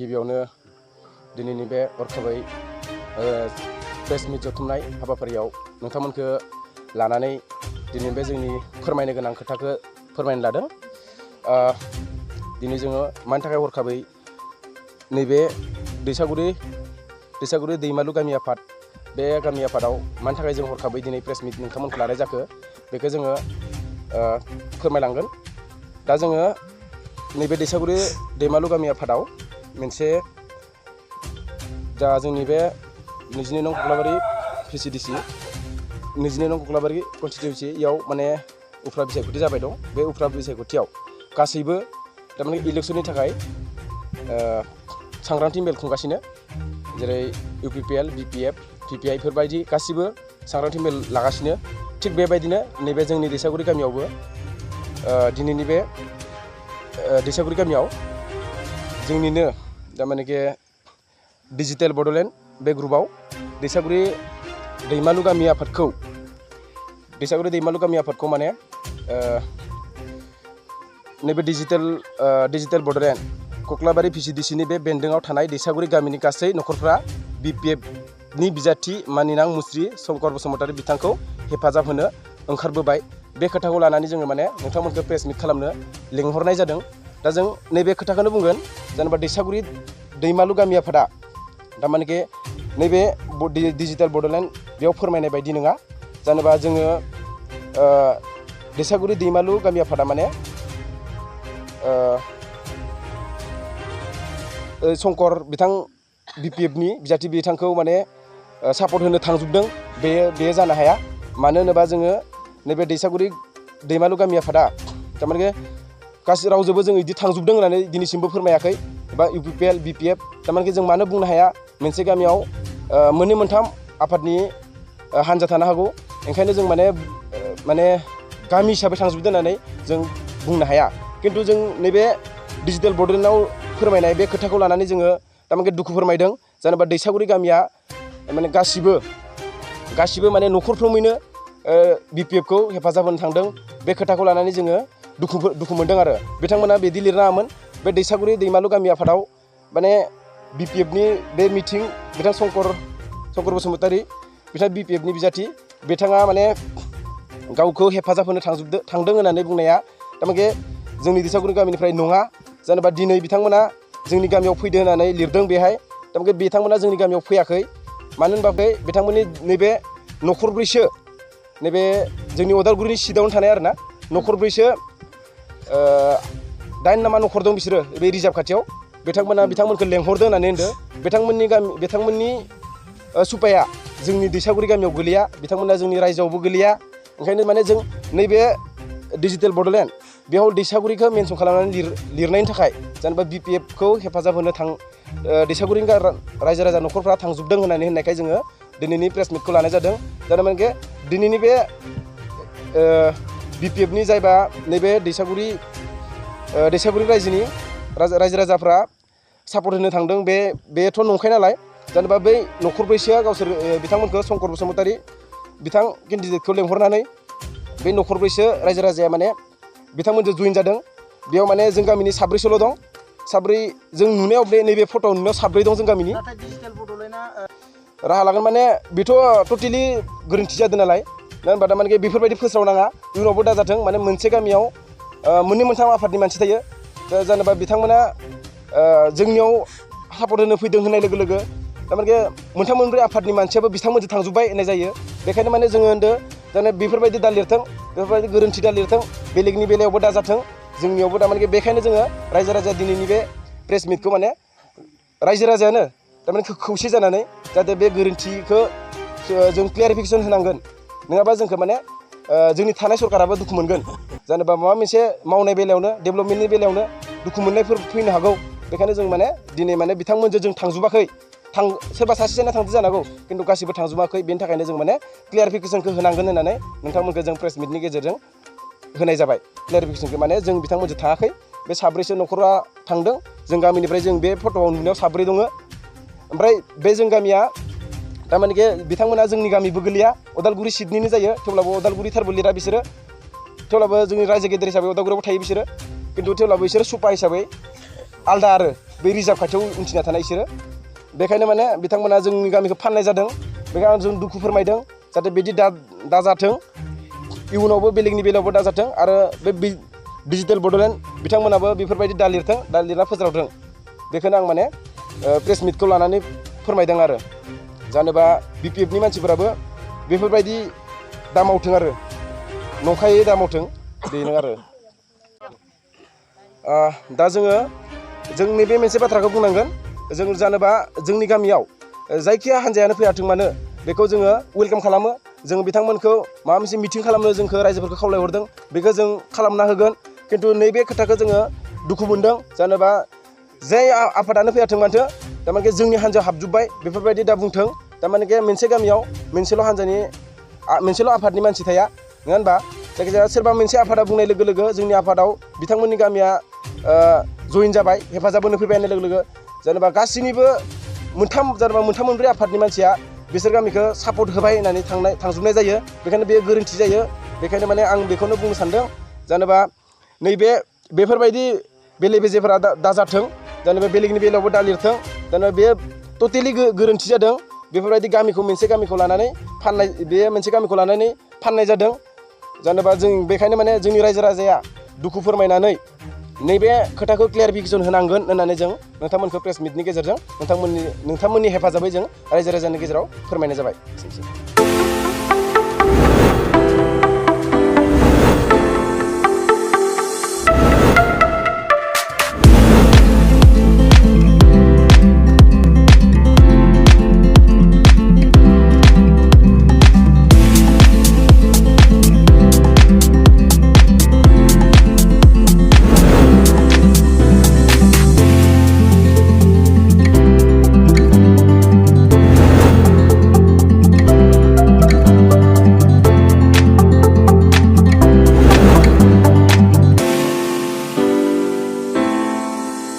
गिबियावनो दिनैनि बे हरखाबै प्रेस मिट जथुमनाय हाबाफारियाव नोंथांमोनखौ लानानै दिनै बे जोंनि फोरमायनो गोनां खोथाखौ फोरमायनो लादों। दिनै जोङो मानि थाखाय हरखाबै नैबे दैसागुरि दैमालु गामि आफाद बे गामि आफादाव मानि थाखाय जों हरखाबै दिनै प्रेस मिट नोंथांमोनखौ लानाय जाखो बेखौ जोङो फोरमायलांगोन। दा जोङो नैबे दैसागुरि दैमालु गामि आफादाव मोनसे दा जोंनि बे 22 नं कक्लाबारि PCDC 22 नं कक्लाबारि कन्स्टिटिउन्सियाव माने उफ्रा बिसायख'थि जाबाय दं। बे उफ्रा बिसायख'थियाव गासैबो थारमाने इलेक्सननि थाखाय सांग्रांथि मेल खुंगासिनो, जेरै UPPL, BPF, PPI फोरबायदि गासिबो सांग्रांथि मेल लागासिनो। थिग बेबायदिनो नैबे जोंनि दैसागुरि गामियावबो दिनैनि बे दैसागुरि गामियाव जोंनिनो थारमानेके डिजिटेल बड'लेण्ड बे ग्रुपआव दैसागुरि दैमालु गामि आफादखौ माने नैबे डिजिटेल बड'लेण्ड कक्लाबारि PCDC नि बे बेन्दोङाव थानाय दैसागुरि गामिनि गासै नखरफ्रा BPF नि बिजाथि मानिनां मुस्रि शंकर बसुमतारी बिथांखौ हेफाजाब होनो ओंखारबोबाय। बे खोथाखौ लानानै जोङो माने नोंथांमोनखौ प्रेस मिट खालामनो लिंहरनाय जादों। दा जों नैबे खोथाखौनो बुंगोन, जेनेबा दैसागुरि दैमालु गामि आफादा थारमानेके नैबे डिजिटेल बड'लेण्ड बेयाव फोरमायनाय बायदि नङा। जेनेबा जोङो दैसागुरि दैमालु गामि आफादा माने शंकर बिथां BPF नि बिजाथि बिथांखौ माने सापर्ट होनो थांजोबदों, बेयो जानो हाया। मानो होनोबा जोङो नैबे दैसागुरि दैमालु गामि आफादा थारमाने गासै रावजोंबो जों बिदि थांजोबदों होननानै दिनैसिमबो फोरमायाखै। एबा UPPL, BPF थारमाने जों मानो बुंनो हाया, मोनसे गामियाव मोननै मोनथाम आफादनि हान्जा थानो हागौ। ओंखायनो जों माने गामि हिसाबै थांजोबदों होननानै जों बुंनो हाया। खिन्थु जों नैबे डिजिटेल बड'लेण्डआव फोरमायनाय बे खोथाखौ लानानै जोङो थारमाने दुखु फोरमायदों। जेनेबा दैसागुरि गामिया माने गासिबो माने न'खरफ्रोमैनो BPF खौ हेफाजाब होनो थांदों। बे खोथाखौ लानानै जोङो दुखु मोनदों आरो बिथांमोना बिदि लिरनाङामोन। बे दैसागुरि दैमालु गामि आफादाव माने BPF नि बे मिथिं बिथां शंकर बसुमतारी बिथां BPF नि बिजाथि बिथाङा माने गावखौ हेफाजाब होनो थांदों होननानै बुंनाया थारमाने जोंनि दैसागुरि गामिनिफ्राय नङा। जेनेबा दिनै बिथांमोना जोंनि गामियाव फैदो होननानै लिरदों बेहाय, थारमाने बिथांमोना जोंनि गामियाव फैयाखै। मानो होनबा बिथांमोननि नैबे न'खरब्रैसो नैबे जोंनि उदालगुरिनि सिदावनो थानाय आरोना न'खरब्रैसो 8 नामा न'खर दं बिसोरो बे रिजार्भ खाथियाव। बिथांमोनखौ लेंहरदों होननानै होनदों। बिथांमोननि सुपाया जोंनि दैसागुरि गामियाव गोलैया, बिथांमोना जोंनि रायजोआवबो गोलैया। ओंखायनो माने जों नैबे डिजिटेल बड'लेण्ड बेयाव दैसागुरिखौ मेनसन खालामनानै लिरनायनि थाखाय जेनेबा BPF खौ हेफाजाब होनो दैसागुरिनि रायजो राजा न'खरफ्रा थांजोबदों होननायखाय जोङो दिनैनि प्रेस मिटखौ लानाय जादों। थारमाने दिनैनि बे BPF नि जायबा नैबे दैसागुरि रायजोनि रायजो राजाफ्रा सापर्ट होनो थांदों, बेथ' नंखाय नालाय। जेनेबा बै न'खरब्रैसोआ गावसोर बिथांमोनखौ शंकर बसुमतारी बिथां केन्डिडेटखौ लेंहरनानै बे न'खरब्रैसो रायजो राजाया माने बिथांमोनजों जइन जादों। बेयाव माने जों गामिनि साब्रैसोल' दं। साब्रै जों नुनायाव नैबे फट'आव नुनायाव साब्रै दं जों गामिनि। राहा लागोन माने बेथ' टटेलि गोरोन्थि जादों नालाय। मानो होनबा थारमाने बेफोरबायदि फोस्रावनाङा, इयुनावबो दाजाथों। माने मोनसे गामियाव मोननै मोनथाम आफादनि मानसि थायो। जेनेबा बिथांमोना जोंनियाव सापर्ट होनो फैदों होननाय लोगो लोगो थारमाने मोनथाम मोनब्रै आफादनि मानसियाबो बिथांमोनजों थांजोब्बाय होननाय जायो। बेखायनो माने जोङो होनदों जाने बेफोरबायदि दा लिरथों, बेफोरबायदि गोरोन्थि दा लिरथों, बेलेगनि बेलायावबो दाजाथों, जोंनियावबो थारमाने बेखायनो जोङो रायजो राजा दिनैनि बे प्रेस मिटखौ माने रायजो राजायानो थारमाने खौसे जानानै जाहाथे बे गोरोन्थिखौ जों क्लियारिफिकेसन होनांगोन। नङाबा जोंखौ माने जोंनि थानाय सरकाराबो दुखु मोनगोन। जेनेबा माबा मोनसे मावनाय बेलायावनो डेभेलपमेन्टनि बेलायावनो दुखु मोननायफोर फैनो हागौ। बेखायनो जों माने दिनै माने बिथांमोनजों जों थांजोबाखै। सोरबा सासे जाना थांदो जानो हागौ, खिन्थु गासिबो थांजोबाखै। बेनि थाखायनो जों माने क्लियारिफिकेसनखौ होनांगोन होननानै नोंथांमोनखौ जों प्रेस मिटनि गेजेरजों होनाय जाबाय। क्लियारिफिकेसनखौ माने जों बिथांमोनजों थाङाखै, बे साब्रैसो न'खरा थांदों। जों गामिनिफ्राय जों बे फट'आव नुनायाव साब्रै दङ। ओमफ्राय बे जों गामिया थारमाने बिथांमोना जोंनि गामिबो गोलैया, उदालगुरि सिटनिनो जायो। थेवब्लाबो उदालगुरिथारबो लिरा बिसोरो। थेवब्लाबो जोंनि रायजो गेदेर हिसाबै उदालगुरियावबो थायो बिसोरो। खिन्थु थेवब्लाबो बिसोरो सुपा हिसाबै आलदा आरो बै रिजार्भ खाथियाव उनथिना थानाय बिसोरो बेखायनो माने बिथांमोना जोंनि गामिखौ फाननाय जादों बेखायनो जों दुखु फोरमायदों जाहाथे बिदि दाजाथों इयुनावबो बेलेगनि बेलायावबो दाजाथों आरो बे डिजिटेल बड'लेण्ड बिथांमोनाबो बेफोरबायदि दा लिरना फोज्रावथों बेखौनो आं माने प्रेस मिटखौ लानानै फोरमायदों आरो जानोबा BPFनि मानसिफोराबो बेफोरबायदि दा मावथों आरो नंखायै दा मावथों बेनो आरो दा जोंनि बे मोनसे बाथ्राखौ बुंनांगोन जों जानोबा जोंनि गामियाव जायखिया हान्जायानो फैयाथों मानो बेखौ जोङो वेलकाम खालामो जों बिथांमोनखौ माबा मोनसे मिटिं खालामनो जोंखौ रायजोफोरखौ खावलायहरदों बेखौ जों खालामना होगोन खिन्थु नैबे खोथाखौ जोङो दुखु मोनदों जानोबा जाय आफादानो फैयाथों माथो थारमाने जोंनि हान्जायाव हाबजोब्बाय बेफोरबायदि दा बुंथों थारमाने मोनसे गामियाव मोनसेल' आफादनि मानसि थाया नङा होनबा जायखिजाया सोरबा मोनसे आफादा बुंनाय लोगो लोगो जोंनि आफादाव बिथांमोननि गामिया जइन जाबाय हेफाजाब होनो फैबाय होननाय लोगो लोगो जेनेबा गासैनिबो मोनथाम मोनब्रै आफादनि मानसिया बिसोर गामिखौ सापर्ट होबाय होननानै थांजोबनाय जायो बेखायनो बेयो गोरोन्थि जायो बेखायनो माने आं बेखौनो बुंनो सानदों जेनेबा बेफोरबायदि बेले बेजेफोरा दाजाथों जेनेबा बेलेगनि बेलायावबो दा लिरथों जेनेबा बे टटेलि गोरोन्थि जादों बेफोरबायदि मोनसे गामिखौ लानानै फाननाय जादों जेनेबा जों बेखायनो माने जोंनि रायजो राजाया दुखु फोरमायनानै नैबे खोथाखौ क्लियारिफिकेसन होनांगोन होननानै जों नोंथांमोनखौ प्रेस मिटनि गेजेरजों नोंथांमोननि हेफाजाबै जों रायजो राजानि गेजेराव फोरमायनाय जाबाय।